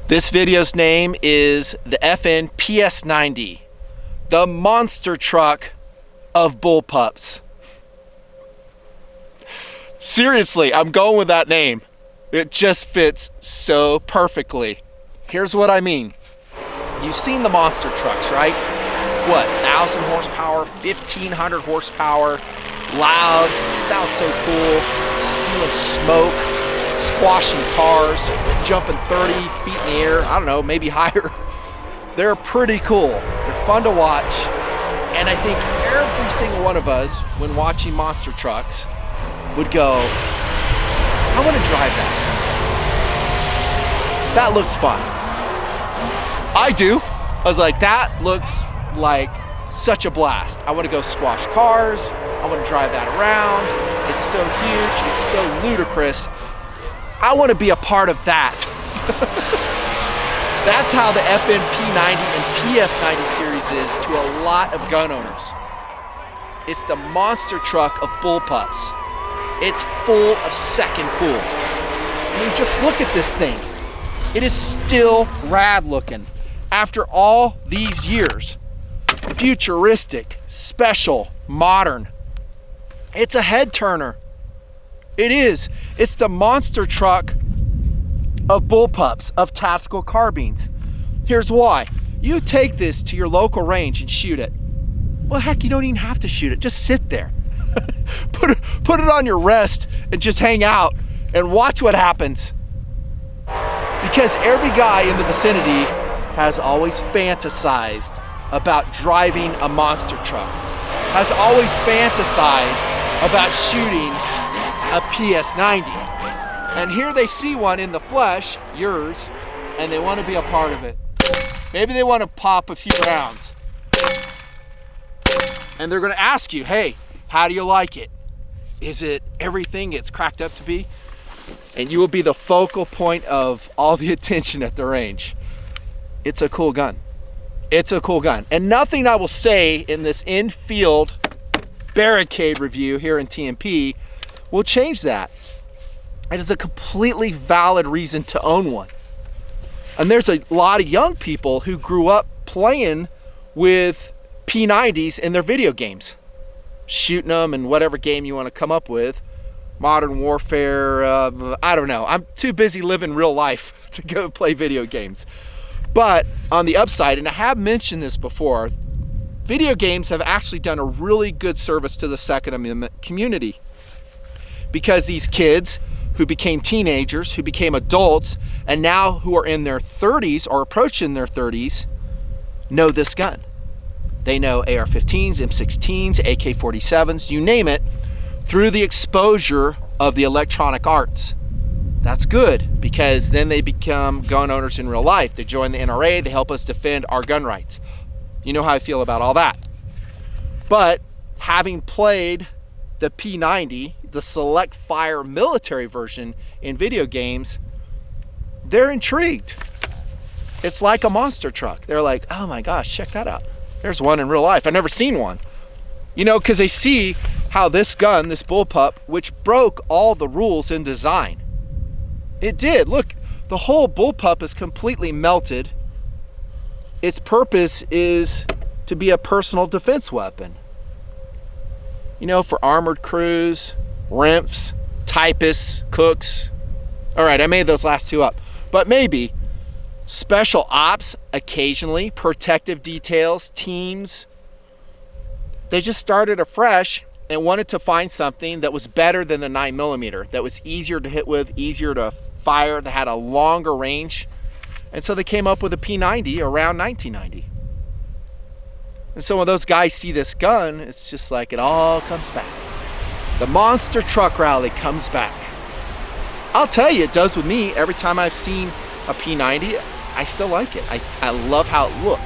This video's name is the FN PS90, the monster truck of bullpups. Seriously, I'm going with that name. It just fits so perfectly. Here's what I mean. You've seen the monster trucks, right? What, 1,000 horsepower, 1,500 horsepower, loud, sounds so cool, spewing smoke, squashing cars, jumping 30 feet in the air, I don't know, maybe higher. They're pretty cool. They're fun to watch. And I think every single one of us, when watching monster trucks, would go, I want to drive that someday. That looks fun. I do. I was like, that looks like such a blast. I want to go squash cars. I want to drive that around. It's so huge. It's so ludicrous. I want to be a part of that. That's how the FN P90 and PS90 series is to a lot of gun owners. It's the monster truck of bullpups. It's full of second cool. I mean, just look at this thing. It is still rad looking. After all these years, futuristic, special, modern. It's a head turner. It is. It's the monster truck of bullpups, of tactical carbines. Here's why. You take this to your local range and shoot it. Well, heck, you don't even have to shoot it. Just sit there. Put it on your rest and just hang out and watch what happens. Because every guy in the vicinity has always fantasized about driving a monster truck, has always fantasized about shooting a PS90. And here they see one in the flesh, yours, and they want to be a part of it. Maybe they want to pop a few rounds. And they're going to ask you, hey, how do you like it? Is it everything it's cracked up to be? And you will be the focal point of all the attention at the range. It's a cool gun. It's a cool gun. And nothing I will say in this in-field barricade review here in TMP will change that. It is a completely valid reason to own one. And there's a lot of young people who grew up playing with P90s in their video games, shooting them in whatever game you want to come up with. Modern Warfare, I don't know. I'm too busy living real life to go play video games. But on the upside, and I have mentioned this before, video games have actually done a really good service to the Second Amendment community. Because these kids who became teenagers, who became adults, and now who are in their 30s or approaching their 30s, know this gun. They know AR-15s, M16s, AK-47s, you name it, through the exposure of the electronic arts. That's good, because then they become gun owners in real life. They join the NRA, they help us defend our gun rights. You know how I feel about all that. But having played the P90, the select fire military version in video games, they're intrigued. It's like a monster truck. They're like, oh my gosh, check that out. There's one in real life. I've never seen one. You know, because they see how this gun, this bullpup, which broke all the rules in design. It did. Look, the whole bullpup is completely melted. Its purpose is to be a personal defense weapon. You know, for armored crews, RIMPs, typists, cooks. All right, I made those last two up. But maybe special ops occasionally, protective details, teams. They just started afresh and wanted to find something that was better than the 9mm, that was easier to hit with, easier to fire, that had a longer range. And so they came up with a P90 around 1990. And so when those guys see this gun, it's just like it all comes back. The monster truck rally comes back. I'll tell you, it does with me. Every time I've seen a P90, I still like it. I love how it looks.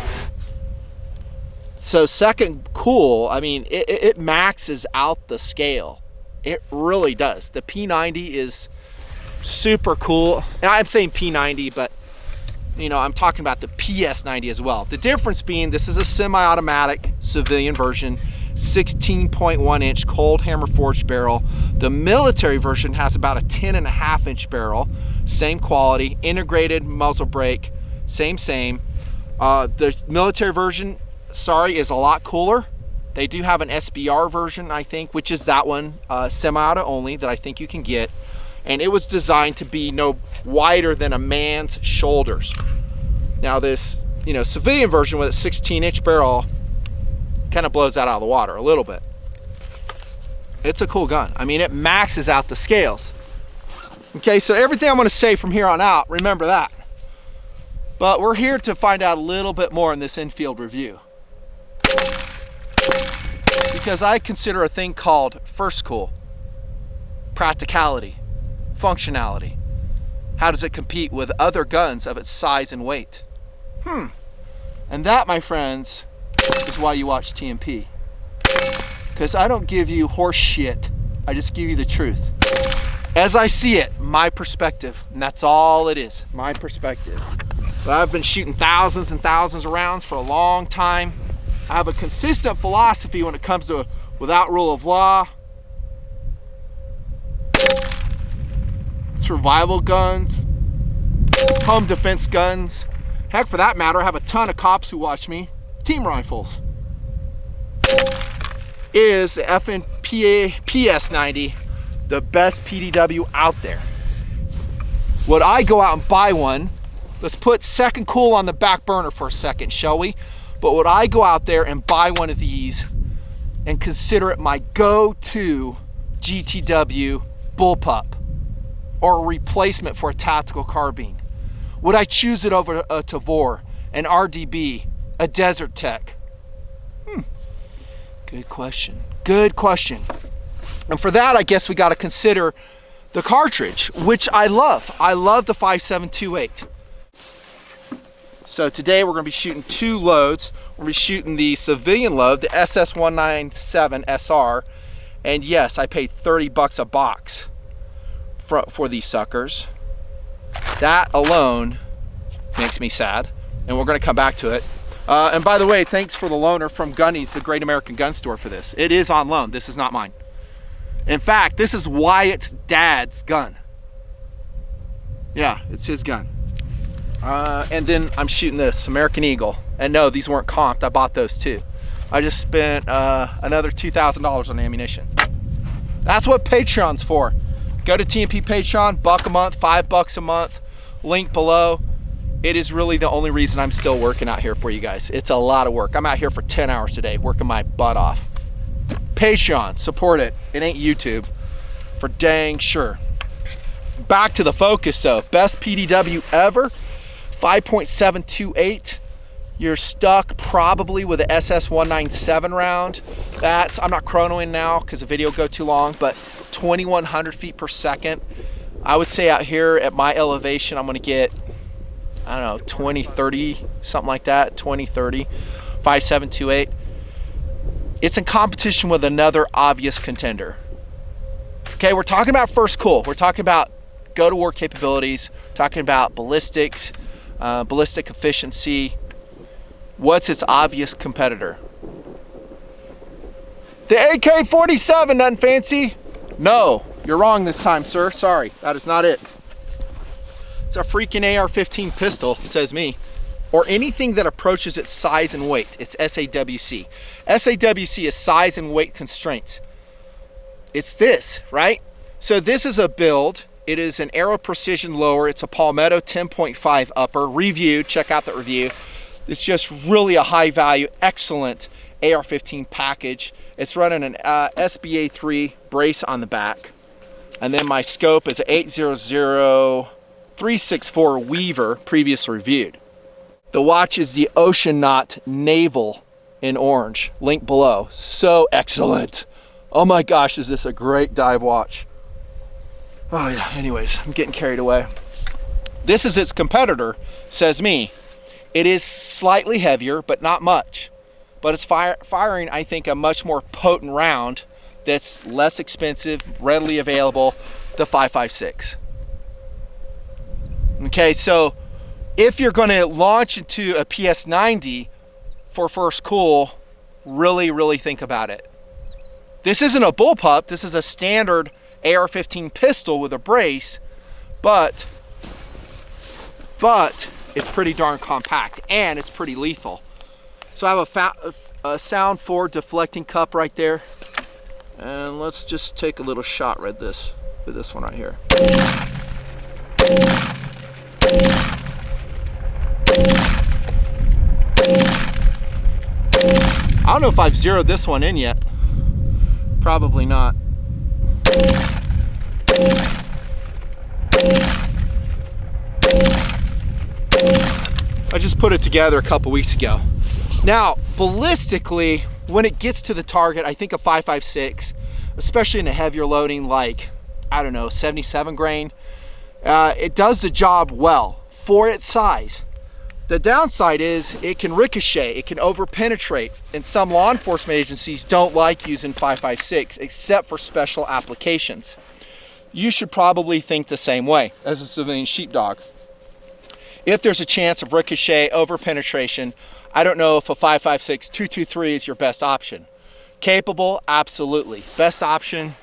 So second cool, I mean, it maxes out the scale. It really does. The P90 is super cool. And I'm saying P90, but you know, I'm talking about the PS90 as well. The difference being this is a semi-automatic civilian version, 16.1 inch cold hammer forged barrel. The military version has about a 10.5 inch barrel, same quality, integrated muzzle brake, same. The military version, sorry, is a lot cooler. They do have an SBR version, I think, which is that one, semi-auto only, that I think you can get. And it was designed to be no wider than a man's shoulders. Now this, civilian version with a 16-inch barrel kind of blows that out of the water a little bit. It's a cool gun. I mean, it maxes out the scales. Okay, so everything I'm gonna say from here on out, remember that. But we're here to find out a little bit more in this in-field review. Because I consider a thing called first cool, practicality, functionality. How does it compete with other guns of its size and weight? And that, my friends, is why you watch TMP. Because I don't give you horse shit, I just give you the truth. As I see it, my perspective, and that's all it is, my perspective. But I've been shooting thousands and thousands of rounds for a long time. I have a consistent philosophy when it comes to without rule of law, survival guns, home defense guns. Heck, for that matter, I have a ton of cops who watch me. Team rifles. Is the FN PS90 the best PDW out there? Would I go out and buy one? Let's put second cool on the back burner for a second, shall we? But would I go out there and buy one of these and consider it my go-to GTW bullpup or a replacement for a tactical carbine? Would I choose it over a Tavor, an RDB, a Desert Tech? Good question. Good question. And for that, I guess we got to consider the cartridge, which I love. I love the 5728. So today we're going to be shooting two loads. We're going to be shooting the civilian load, the SS197 SR. And yes, I paid 30 bucks a box for these suckers. That alone makes me sad, and we're going to come back to it. And by the way, thanks for the loaner from Gunny's, the Great American Gun Store, for this. It is on loan. This is not mine. In fact, this is Wyatt's dad's gun. Yeah, it's his gun. And then I'm shooting this American Eagle. And no, these weren't comped. I bought those too. I just spent another $2,000 on ammunition. That's what Patreon's for. Go to TMP Patreon, $1 a month, $5 a month, link below. It is really the only reason I'm still working out here for you guys. It's a lot of work. I'm out here for 10 hours a day, working my butt off. Patreon, support it. It ain't YouTube, for dang sure. Back to the focus though. Best PDW ever, 5.728. You're stuck probably with the SS197 round. I'm not chronoing now because the video will go too long, but 2,100 feet per second. I would say out here at my elevation, I'm gonna get, I don't know, 20, 30, something like that, 20, 30, 5.728. It's in competition with another obvious contender. Okay, we're talking about first cool. We're talking about go-to-war capabilities, talking about ballistics, ballistic efficiency. What's its obvious competitor? The AK-47, Nutnfancy? No, you're wrong this time, sir. Sorry, that is not it. It's a freaking AR-15 pistol, says me. Or anything that approaches its size and weight. It's SAWC. SAWC is size and weight constraints. It's this, right? So this is a build. It is an Aero Precision lower. It's a Palmetto 10.5 upper. Reviewed, check out the review. It's just really a high value, excellent AR-15 package. It's running an SBA3 brace on the back. And then my scope is an 800-364 Weaver, previously reviewed. The watch is the Ocean Knot Naval in orange, link below. So excellent. Oh my gosh, is this a great dive watch. Oh yeah, anyways, I'm getting carried away. This is its competitor, says me. It is slightly heavier, but not much. But it's firing, I think, a much more potent round that's less expensive, readily available, the 5.56. Okay, so if you're going to launch into a PS90 for first cool, really think about it. This isn't a bullpup. This is a standard AR-15 pistol with a brace, but but it's pretty darn compact and it's pretty lethal. So I have a sound forward deflecting cup right there. And let's just take a little shot with this one right here. I don't know if I've zeroed this one in yet. Probably not. I just put it together a couple weeks ago. Now, ballistically, when it gets to the target, I think a 5.56, especially in a heavier loading like, I don't know, 77 grain, it does the job well for its size. The downside is it can ricochet, it can over penetrate, and some law enforcement agencies don't like using 5.56 except for special applications. You should probably think the same way as a civilian sheepdog. If there's a chance of ricochet, over penetration, I don't know if a 5.56 223 is your best option. Capable, absolutely. Best option,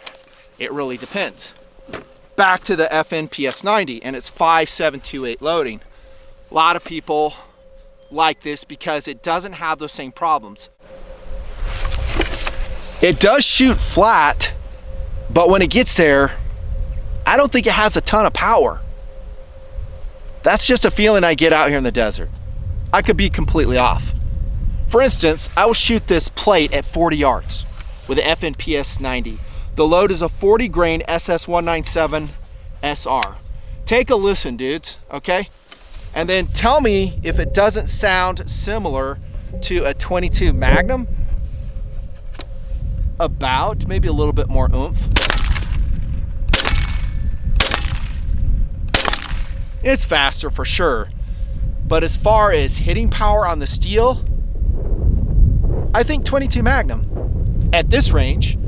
it really depends. Back to the FN PS90 and its 5.728 loading. A lot of people like this because it doesn't have those same problems. It does shoot flat, but when it gets there, I don't think it has a ton of power. That's just a feeling I get out here in the desert. I could be completely off. For instance, I will shoot this plate at 40 yards with the FN PS90. The load is a 40 grain SS197 SR. Take a listen, dudes, okay? And then tell me if it doesn't sound similar to a 22 Magnum. About, maybe a little bit more oomph. It's faster for sure. But as far as hitting power on the steel, I think 22 Magnum at this range.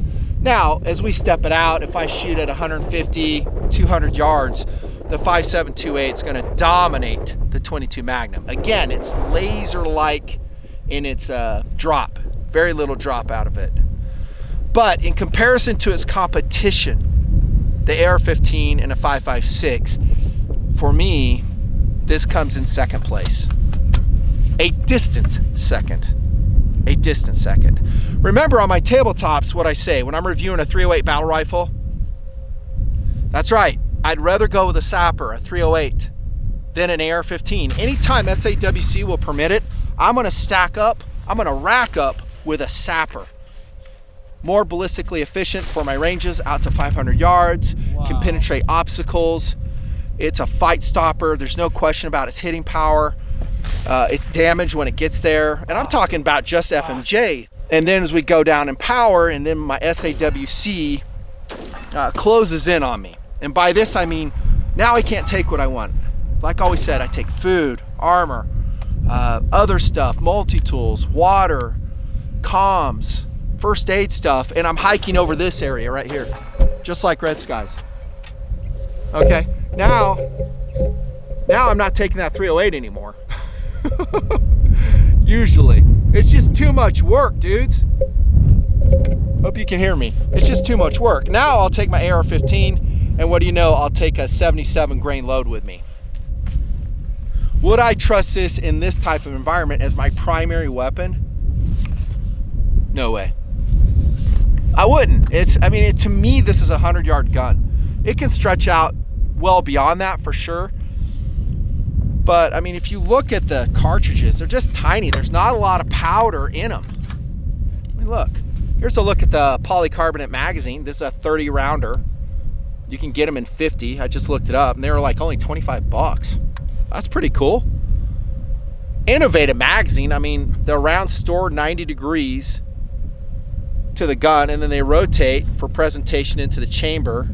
Now, as we step it out, if I shoot at 150, 200 yards, the 5.728 is going to dominate the 22 Magnum. Again, it's laser-like in its drop. Very little drop out of it. But in comparison to its competition, the AR-15 and a 5.56, for me, this comes in second place. A distant second. A distant second. Remember on my tabletops what I say when I'm reviewing a 308 battle rifle? That's right. I'd rather go with a sapper, a 308, than an AR-15. Anytime SAWC will permit it, I'm gonna stack up, I'm gonna rack up with a sapper. More ballistically efficient for my ranges out to 500 yards, can penetrate obstacles. It's a fight stopper. There's no question about its hitting power. It's damage when it gets there. And I'm talking about just FMJ. And then as we go down in power, and then my SAWC closes in on me. And by this, I mean, now I can't take what I want. Like I always said, I take food, armor, other stuff, multi-tools, water, comms, first aid stuff, and I'm hiking over this area right here, just like Red Skies. Okay, now I'm not taking that 308 anymore. Usually. It's just too much work, dudes. Hope you can hear me. It's just too much work. Now I'll take my AR-15, and what do you know, I'll take a 77 grain load with me. Would I trust this in this type of environment as my primary weapon? No way. I wouldn't. To me, this is a 100-yard gun. It can stretch out well beyond that for sure. But I mean, if you look at the cartridges, they're just tiny. There's not a lot of powder in them. I mean, look. Here's a look at the polycarbonate magazine. This is a 30 rounder. You can get them in 50. I just looked it up, and they were like only 25 bucks. That's pretty cool. Innovative magazine. I mean, the rounds store 90 degrees to the gun, and then they rotate for presentation into the chamber.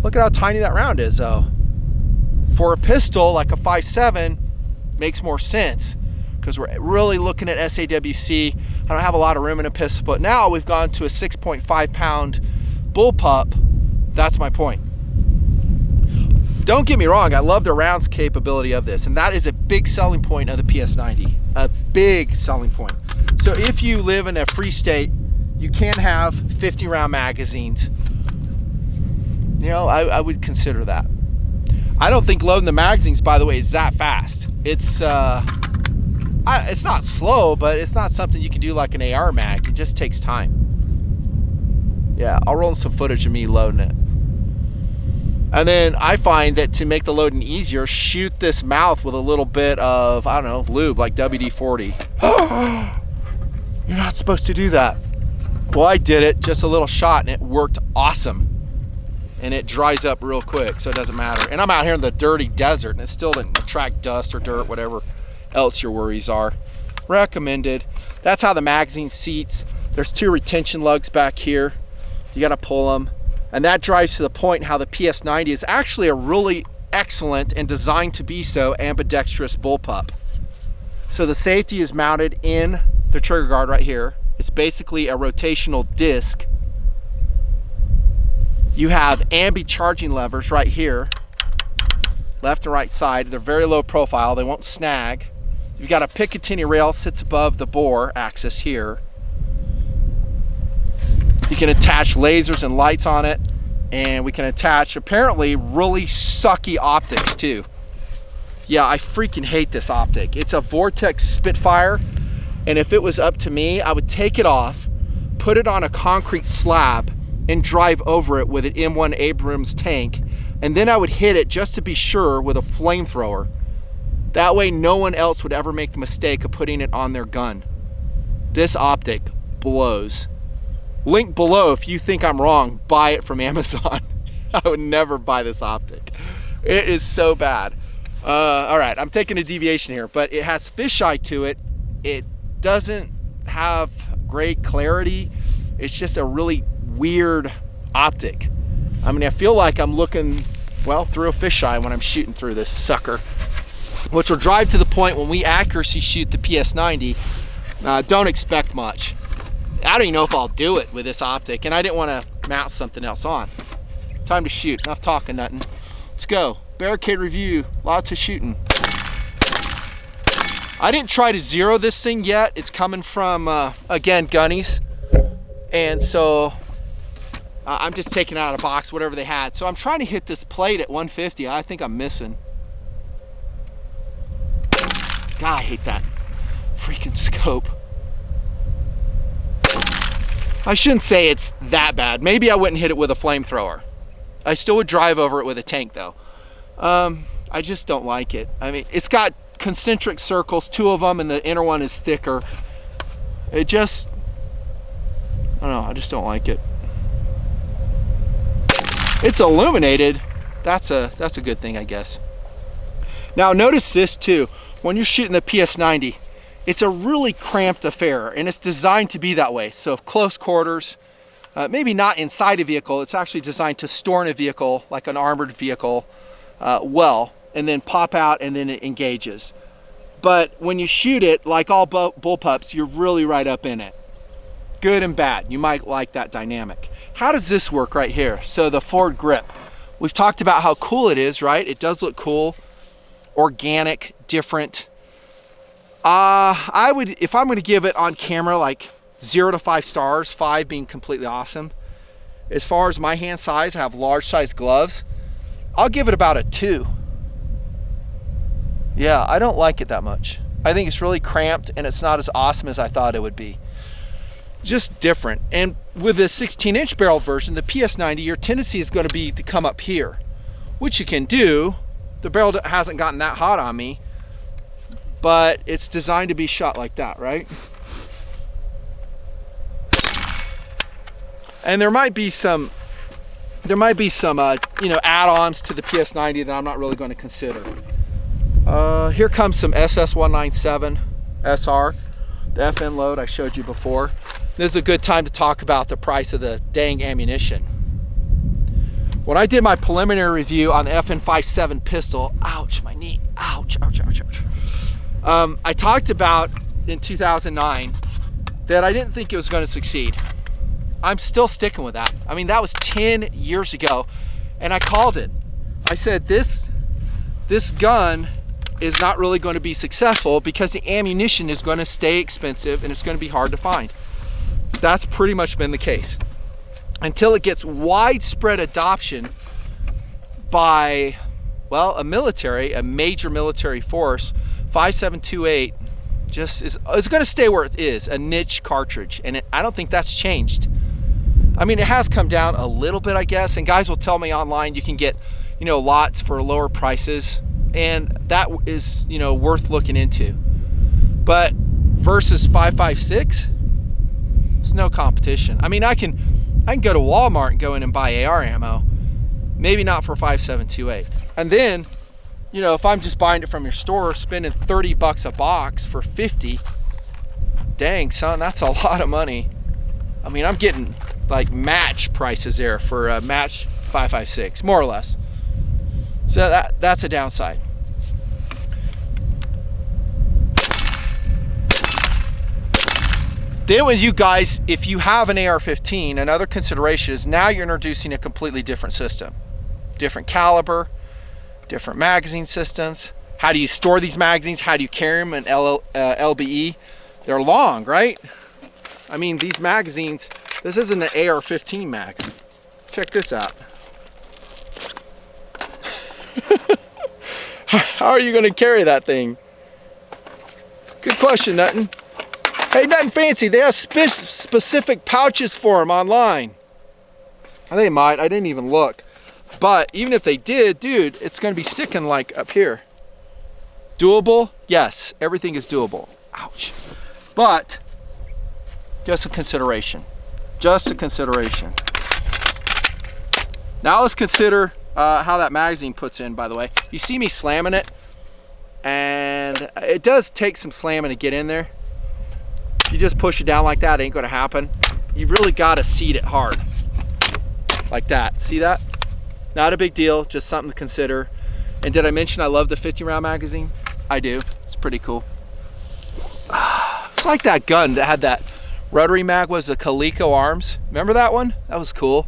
Look at how tiny that round is, though. For a pistol like a 5.7, makes more sense because we're really looking at SAWC. I don't have a lot of room in a pistol, but now we've gone to a 6.5 pound bullpup. That's my point. Don't get me wrong, I love the rounds capability of this, and that is a big selling point of the PS90. A big selling point. So if you live in a free state, you can have 50 round magazines. You know, I would consider that. I don't think loading the magazines, by the way, is that fast. It's not slow, but it's not something you can do like an AR mag. It just takes time. Yeah, I'll roll in some footage of me loading it. And then I find that to make the loading easier, shoot this mouth with a little bit of, I don't know, lube, like WD-40. You're not supposed to do that. Well, I did it, just a little shot, and it worked awesome. And it dries up real quick, so it doesn't matter. And I'm out here in the dirty desert, and it still didn't attract dust or dirt, whatever else your worries are. Recommended. That's how the magazine seats. There's 2 retention lugs back here. You gotta pull them. And that drives to the point how the PS90 is actually a really excellent and designed to be so ambidextrous bullpup. So the safety is mounted in the trigger guard right here. It's basically a rotational disc. You have ambi charging levers right here, left and right side. They're very low profile, they won't snag. You've got a Picatinny rail, sits above the bore axis here. You can attach lasers and lights on it, and we can attach apparently really sucky optics too. Yeah, I freaking hate this optic. It's a Vortex Spitfire, and if it was up to me, I would take it off, put it on a concrete slab, and drive over it with an M1 Abrams tank, and then I would hit it just to be sure with a flamethrower. That way no one else would ever make the mistake of putting it on their gun. This optic blows. Link below if you think I'm wrong, buy it from Amazon. I would never buy this optic. It is so bad. All right, I'm taking a deviation here, but it has fisheye to it. It doesn't have great clarity. It's just a really weird optic. I mean, I feel like I'm looking, well, through a fisheye when I'm shooting through this sucker, which will drive to the point when we accuracy shoot the PS90. Don't expect much. I don't even know if I'll do it with this optic, and I didn't want to mount something else on. Time to shoot. Enough talking, nothing. Let's go. Barricade review. Lots of shooting. I didn't try to zero this thing yet. It's coming from, again, gunnies. And so I'm just taking it out of a box, whatever they had. So I'm trying to hit this plate at 150. I think I'm missing. God, I hate that freaking scope. I shouldn't say it's that bad. Maybe I wouldn't hit it with a flamethrower. I still would drive over it with a tank though. I just don't like it. I mean, it's got concentric circles, 2 of them, and the inner one is thicker. It just, I don't know, I just don't like it. It's illuminated. That's a good thing, I guess. Now notice this too. When you're shooting the PS90, it's a really cramped affair, and it's designed to be that way. So close quarters, maybe not inside a vehicle. It's actually designed to store in a vehicle, like an armored vehicle, well, and then pop out and then it engages. But when you shoot it, like all bullpups, you're really right up in it. Good and bad. You might like that dynamic. How does this work right here? So the forward grip. We've talked about how cool it is, right? It does look cool, organic, different. I would, if I'm going to give it on camera, like 0 to 5 stars, 5 being completely awesome. As far as my hand size, I have large size gloves. I'll give it about a 2. Yeah, I don't like it that much. I think it's really cramped and it's not as awesome as I thought it would be. Just different. And with the 16-inch barrel version, the PS90, your tendency is going to be to come up here, which you can do. The barrel hasn't gotten that hot on me, but it's designed to be shot like that, right? And there might be some you know, add-ons to the PS90 that I'm not really going to consider. Here comes some SS197 SR, the FN load I showed you before. This is a good time to talk about the price of the dang ammunition. When I did my preliminary review on the FN PS90 pistol, ouch, my knee, ouch, ouch, ouch, ouch. I talked about in 2009 that I didn't think it was going to succeed. I'm still sticking with that. I mean, that was 10 years ago, and I called it. I said, this gun is not really going to be successful because the ammunition is going to stay expensive and it's going to be hard to find. That's pretty much been the case. Until it gets widespread adoption by Well, a major military force, 5728 just is going to stay where it is, a niche cartridge, and I don't think that's changed. I mean, it has come down a little bit, I guess, and guys will tell me online you can get, you know, lots for lower prices, and that is, you know, worth looking into. But versus 556, it's no competition. I mean, I can go to Walmart and go in and buy AR ammo, maybe not for 5728. And then, you know, if I'm just buying it from your store, spending 30 bucks a box for 50, dang son, that's a lot of money. I mean, I'm getting like match prices there for a match 556, more or less. So that's a downside. Then with you guys, if you have an AR-15, another consideration is now you're introducing a completely different system. Different caliber, different magazine systems. How do you store these magazines? How do you carry them in LBE? They're long, right? I mean, these magazines, this isn't an AR-15 mag. Check this out. How are you gonna carry that thing? Good question, Nutn. Hey, Nutnfancy, they have specific pouches for them online. They might, I didn't even look. But even if they did, dude, it's gonna be sticking like up here. Doable? Yes, everything is doable. Ouch. But, just a consideration. Just a consideration. Now let's consider how that magazine puts in, by the way. You see me slamming it, and it does take some slamming to get in there. If you just push it down like that, it ain't gonna happen. You really gotta seat it hard. Like that, see that? Not a big deal, just something to consider. And did I mention I love the 50 round magazine? I do, it's pretty cool. It's like that gun that had that rotary mag, was the Coleco Arms. Remember that one? That was cool.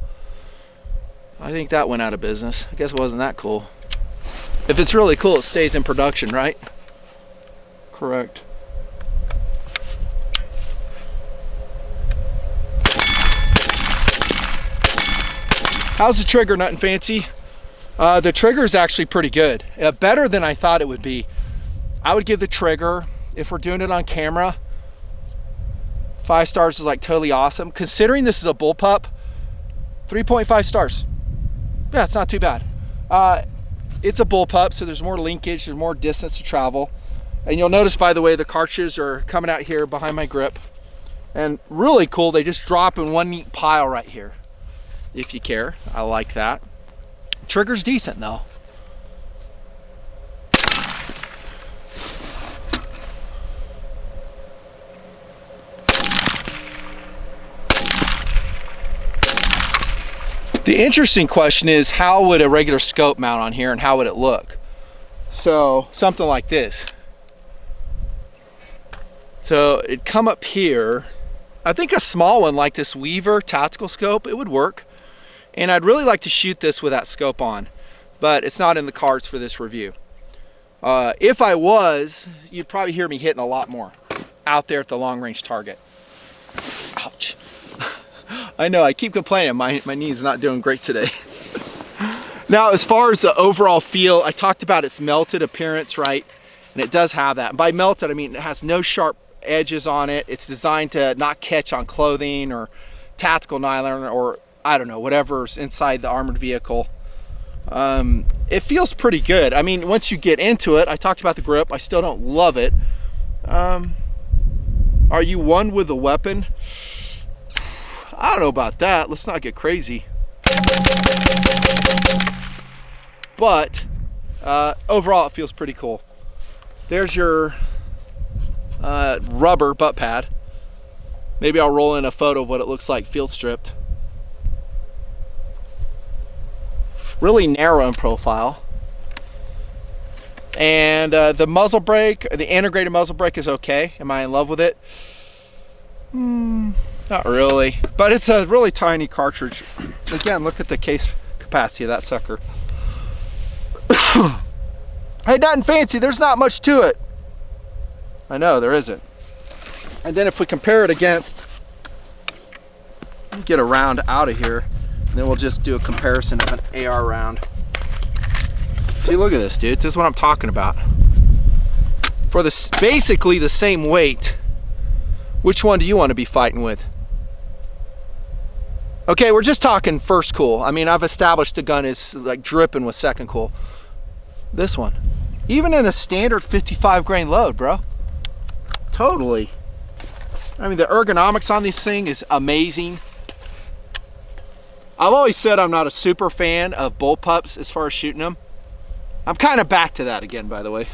I think that went out of business. I guess it wasn't that cool. If it's really cool, it stays in production, right? Correct. How's the trigger, Nutnfancy? The trigger is actually pretty good. Better than I thought it would be. I would give the trigger, if we're doing it on camera, 5 stars is like totally awesome. Considering this is a bullpup, 3.5 stars. Yeah, it's not too bad. It's a bullpup, so there's more linkage, there's more distance to travel. And you'll notice, by the way, the cartridges are coming out here behind my grip. And really cool, they just drop in one neat pile right here. If you care, I like that. Trigger's decent though. The interesting question is, how would a regular scope mount on here and how would it look? So something like this. So it'd come up here. I think a small one like this Weaver tactical scope, it would work. And I'd really like to shoot this with that scope on, but it's not in the cards for this review. If I was, you'd probably hear me hitting a lot more out there at the long range target. Ouch. I know, I keep complaining, my knee's not doing great today. Now, as far as the overall feel, I talked about its melted appearance, right? And it does have that. And by melted, I mean it has no sharp edges on it. It's designed to not catch on clothing or tactical nylon or I don't know, whatever's inside the armored vehicle. It feels pretty good. I mean, once you get into it, I talked about the grip, I still don't love it. Are you one with the weapon? I don't know about that. Let's not get crazy. But overall, it feels pretty cool. There's your rubber butt pad. Maybe I'll roll in a photo of what it looks like field stripped. Really narrow in profile. And the muzzle brake, the integrated muzzle brake is okay. Am I in love with it? Not really, but it's a really tiny cartridge. Again, look at the case capacity of that sucker. Hey, Nutnfancy, there's not much to it. I know, there isn't. And then if we compare it against, get a round out of here, and then we'll just do a comparison of an AR round. See, look at this, dude. This is what I'm talking about. For this, basically the same weight, which one do you want to be fighting with? Okay, we're just talking first cool. I mean, I've established the gun is like dripping with second cool. This one, even in a standard 55 grain load, bro. Totally. I mean, the ergonomics on this thing is amazing. I've always said I'm not a super fan of bullpups as far as shooting them. I'm kind of back to that again, by the way.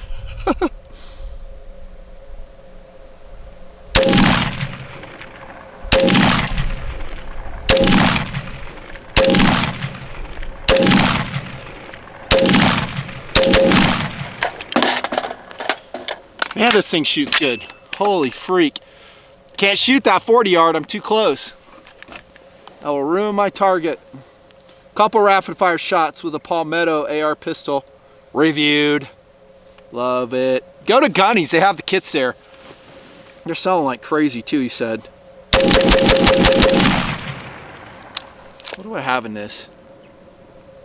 Man, this thing shoots good. Holy freak. Can't shoot that 40 yard, I'm too close. I will ruin my target. Couple rapid fire shots with a Palmetto AR pistol. Reviewed. Love it. Go to Gunny's, they have the kits there. They're selling like crazy too, he said. What do I have in this?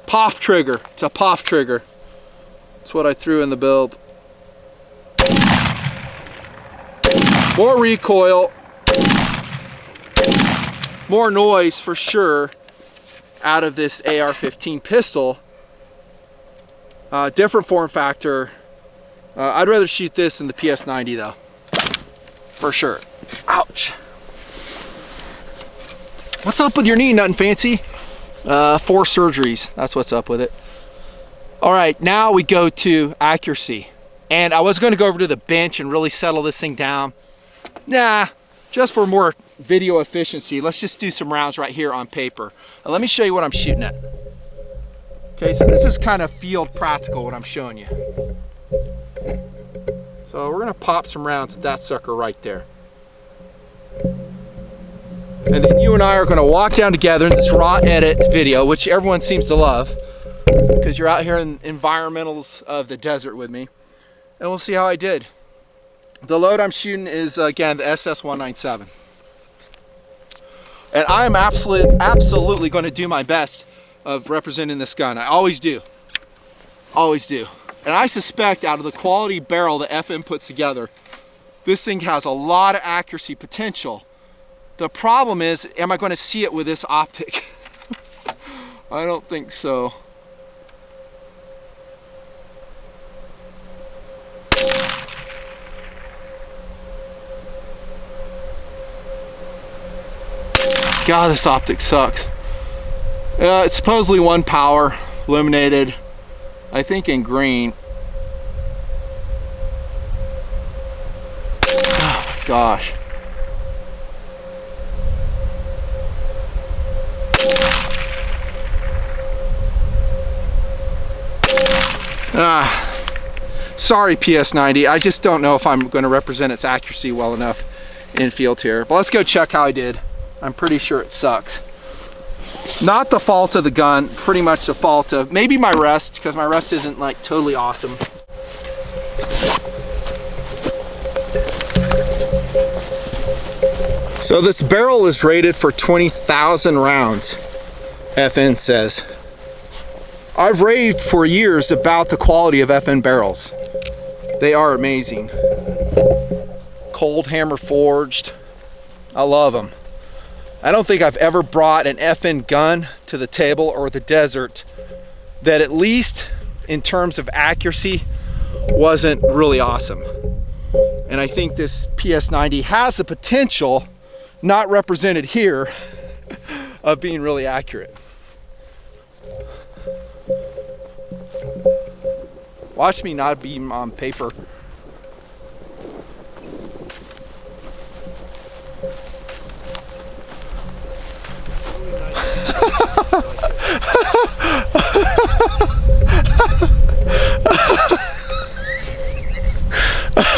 POF trigger. It's a POF trigger. That's what I threw in the build. More recoil. More noise for sure out of this AR-15 pistol. Different form factor. I'd rather shoot this than the PS90 though, for sure. Ouch. What's up with your knee, Nutnfancy? 4 surgeries, that's what's up with it. All right, now we go to accuracy. And I was gonna go over to the bench and really settle this thing down. Nah, just for more video efficiency, let's just do some rounds right here on paper. Let me show you what I'm shooting at. Okay, so this is kind of field practical what I'm showing you. So we're gonna pop some rounds at that sucker right there. And then you and I are gonna walk down together in this raw edit video, which everyone seems to love, because you're out here in environmentals of the desert with me. And we'll see how I did. The load I'm shooting is, again, the SS197. And I am absolutely going to do my best of representing this gun. I always do. Always do. And I suspect out of the quality barrel that FN puts together, this thing has a lot of accuracy potential. The problem is, am I going to see it with this optic? I don't think so. God, this optic sucks. It's supposedly 1 power, illuminated, I think in green. Oh my gosh. Sorry PS90, I just don't know if I'm going to represent its accuracy well enough in field here. But let's go check how I did. I'm pretty sure it sucks. Not the fault of the gun, pretty much the fault of maybe my rest, because my rest isn't like totally awesome. So this barrel is rated for 20,000 rounds, FN says. I've raved for years about the quality of FN barrels. They are amazing. Cold hammer forged. I love them. I don't think I've ever brought an FN gun to the table or the desert that, at least in terms of accuracy, wasn't really awesome. And I think this PS90 has the potential, not represented here, of being really accurate. Watch me not be on paper.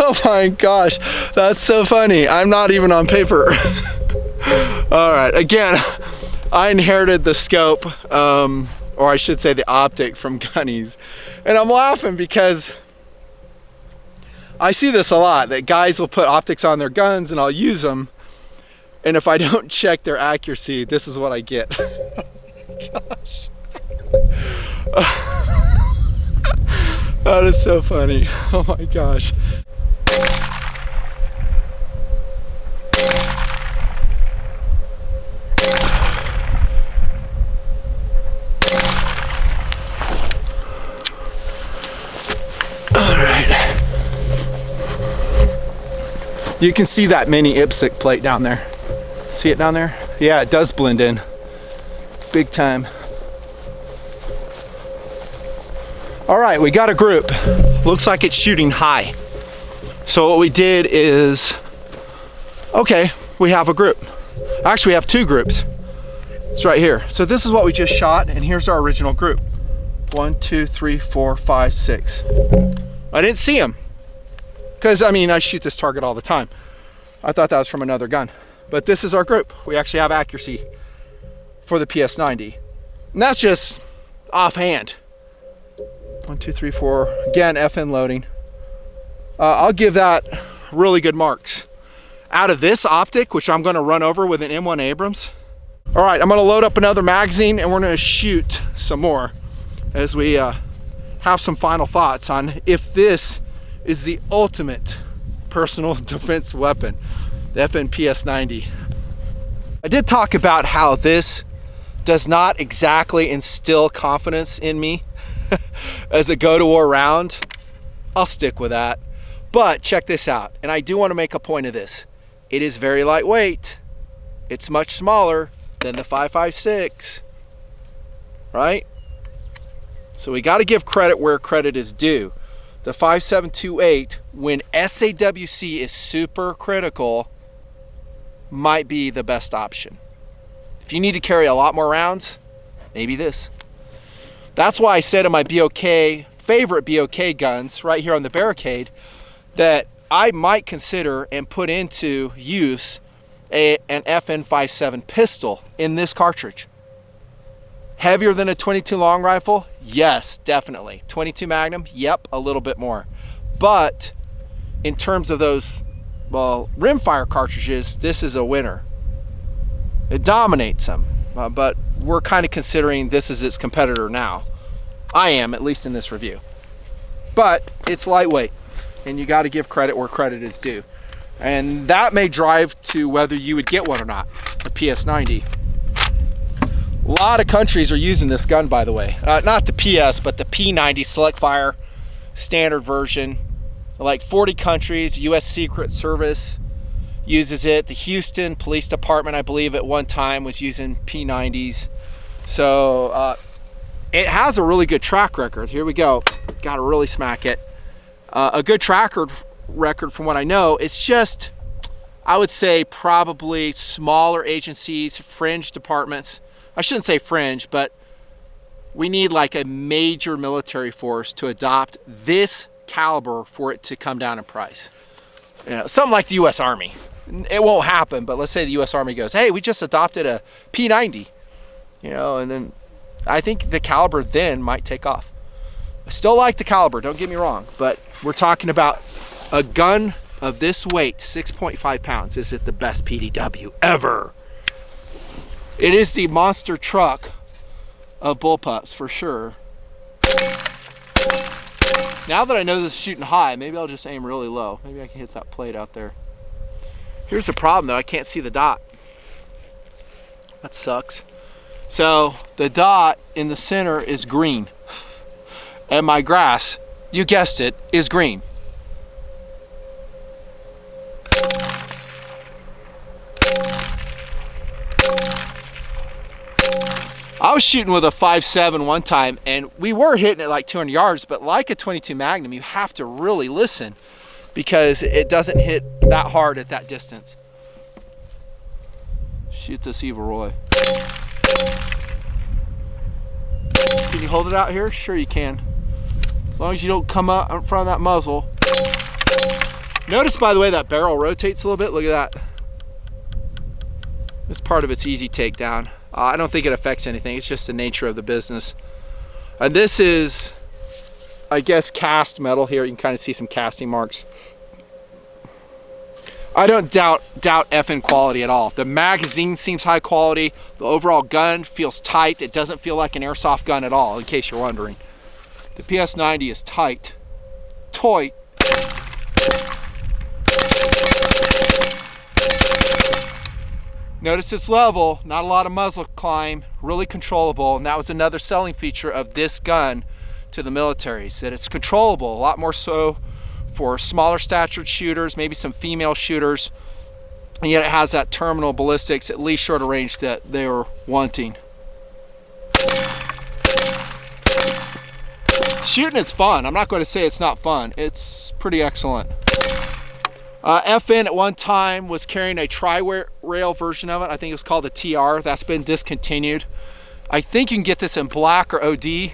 Oh my gosh, that's so funny. I'm not even on paper. All right, again, I inherited the scope, or I should say the optic, from Gunny's. And I'm laughing because I see this a lot, that guys will put optics on their guns and I'll use them. And if I don't check their accuracy, this is what I get. Gosh. That is so funny. Oh my gosh. You can see that mini IPSC plate down there. See it down there? Yeah, it does blend in. Big time. All right, we got a group. Looks like it's shooting high. So what we did is, okay, we have a group. Actually, we have two groups. It's right here. So this is what we just shot, and here's our original group. 1, 2, 3, 4, 5, 6. I didn't see him. Because, I mean, I shoot this target all the time. I thought that was from another gun. But this is our group. We actually have accuracy for the PS90. And that's just offhand. 1, 2, 3, 4. Again, FN loading. I'll give that really good marks. Out of this optic, which I'm going to run over with an M1 Abrams. All right, I'm going to load up another magazine and we're going to shoot some more as we have some final thoughts on if this is the ultimate personal defense weapon, the FN PS90. I did talk about how this does not exactly instill confidence in me as a go-to-war round. I'll stick with that. But check this out, and I do want to make a point of this. It is very lightweight. It's much smaller than the 5.56, right? So we got to give credit where credit is due. The 5728, when SAWC is super critical, might be the best option. If you need to carry a lot more rounds, maybe this. That's why I said in my BOK, favorite BOK guns right here on the barricade, that I might consider and put into use an FN 5.7 pistol in this cartridge. Heavier than a 22 long rifle? Yes, definitely. 22 Magnum? Yep, a little bit more. But in terms of those, well, rimfire cartridges, this is a winner. It dominates them, but we're kind of considering this as its competitor now. I am, at least in this review. But it's lightweight, and you got to give credit where credit is due. And that may drive to whether you would get one or not, the PS90. A lot of countries are using this gun, by the way. Not the PS, but the P90 select fire standard version. Like 40 countries, US Secret Service uses it. The Houston Police Department, I believe at one time, was using P90s. So it has a really good track record. Here we go. Got to really smack it. A good track record from what I know. It's just, I would say probably smaller agencies, fringe departments. I shouldn't say fringe, but we need like a major military force to adopt this caliber for it to come down in price. You know, something like the US Army. It won't happen, but let's say the US Army goes, hey, we just adopted a P90, you know, and then I think the caliber then might take off. I still like the caliber, don't get me wrong, but we're talking about a gun of this weight, 6.5 pounds. Is it the best PDW ever? It is the monster truck of bullpups for sure. Now that I know this is shooting high, maybe I'll just aim really low. Maybe I can hit that plate out there. Here's the problem though, I can't see the dot. That sucks. So the dot in the center is green. And my grass, you guessed it, is green. I was shooting with a 5.7 one time and we were hitting it like 200 yards, but like a 22 Magnum, you have to really listen because it doesn't hit that hard at that distance. Shoot this Evil Roy. Can you hold it out here? Sure you can. As long as you don't come up in front of that muzzle. Notice, by the way, that barrel rotates a little bit. Look at that. It's part of its easy takedown. I don't think it affects anything. It's just the nature of the business. And this is, I guess, cast metal here. You can kind of see some casting marks. I don't doubt FN quality at all. The magazine seems high quality. The overall gun feels tight. It doesn't feel like an airsoft gun at all, in case you're wondering. The PS90 is tight. Toit. Notice it's level, not a lot of muzzle climb, really controllable, and that was another selling feature of this gun to the militaries, that it's controllable, a lot more so for smaller statured shooters, maybe some female shooters, and yet it has that terminal ballistics, at least shorter range, that they were wanting. Shooting it's fun. I'm not going to say it's not fun. It's pretty excellent. FN at one time was carrying a tri-rail version of it. I think it was called the TR. That's been discontinued. I think you can get this in black or OD.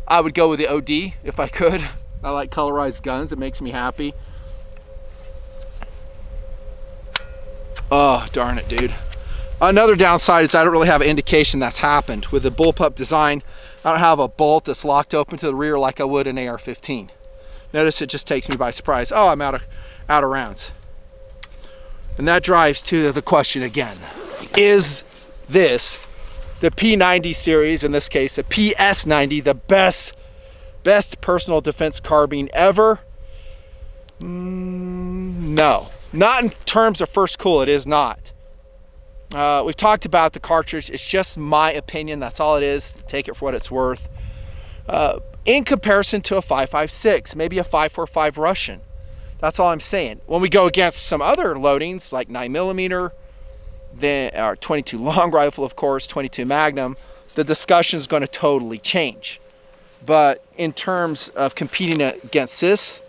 I would go with the OD if I could. I like colorized guns. It makes me happy. Oh, darn it, dude. Another downside is I don't really have an indication that's happened. With the bullpup design, I don't have a bolt that's locked open to the rear like I would an AR-15. Notice it just takes me by surprise. Oh, I'm out of rounds. And that drives to the question again. Is this, the P90 series, in this case the PS90, the best personal defense carbine ever? No. Not in terms of first cool, it is not. We've talked about the cartridge. It's just my opinion. That's all it is. Take it for what it's worth. In comparison to a 5.56, maybe a 5.45 Russian. That's all I'm saying. When we go against some other loadings like 9mm, then our 22 long rifle, of course, 22 Magnum, the discussion is going to totally change. But in terms of competing against this,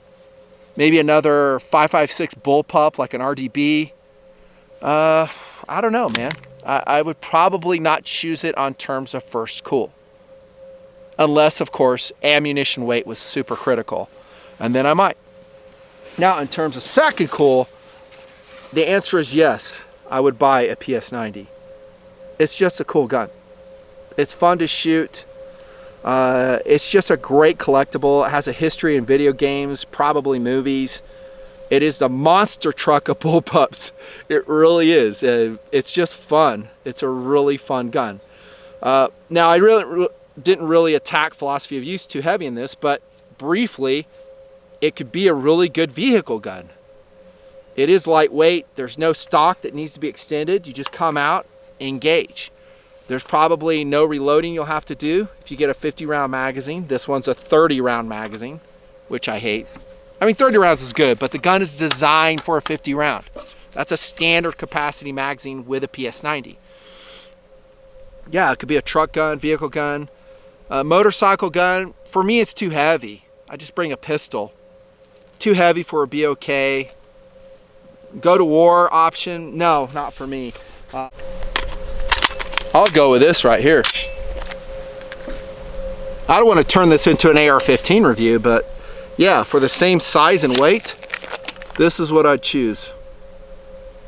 maybe another 5.56 bullpup like an RDB, I don't know, man. I would probably not choose it on terms of first cool. Unless, of course, ammunition weight was super critical. And then I might. Now, in terms of second cool, the answer is yes. I would buy a PS90. It's just a cool gun. It's fun to shoot. It's just a great collectible. It has a history in video games, probably movies. It is the monster truck of bullpups. It really is. It's just fun. It's a really fun gun. Now, I didn't really attack philosophy of use too heavy in this, but briefly, it could be a really good vehicle gun. It is lightweight. There's no stock that needs to be extended. You just come out, engage. There's probably no reloading you'll have to do if you get a 50-round magazine. This one's a 30-round magazine, which I hate. I mean, 30 rounds is good, but the gun is designed for a 50 round. That's a standard capacity magazine with a PS90. Yeah, it could be a truck gun, vehicle gun, a motorcycle gun. For me, it's too heavy. I just bring a pistol. Too heavy for a BOK. Go to war option. No, not for me. I'll go with this right here. I don't want to turn this into an AR-15 review, but yeah, for the same size and weight, this is what I'd choose.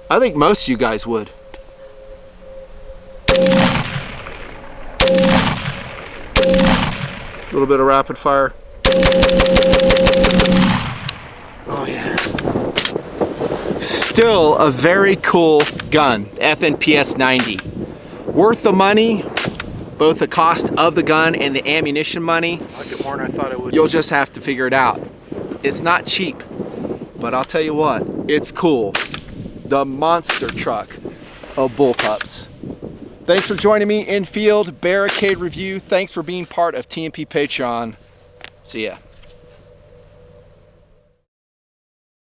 I think most of you guys would. A little bit of rapid fire. Oh yeah. Still a very cool gun, FN PS90. Worth the money, both the cost of the gun and the ammunition money. I like it more than I thought it would. You'll just have to figure it out. It's not cheap, but I'll tell you what, it's cool. The monster truck of bullpups. Thanks for joining me in field barricade review. Thanks for being part of TNP Patreon. See ya.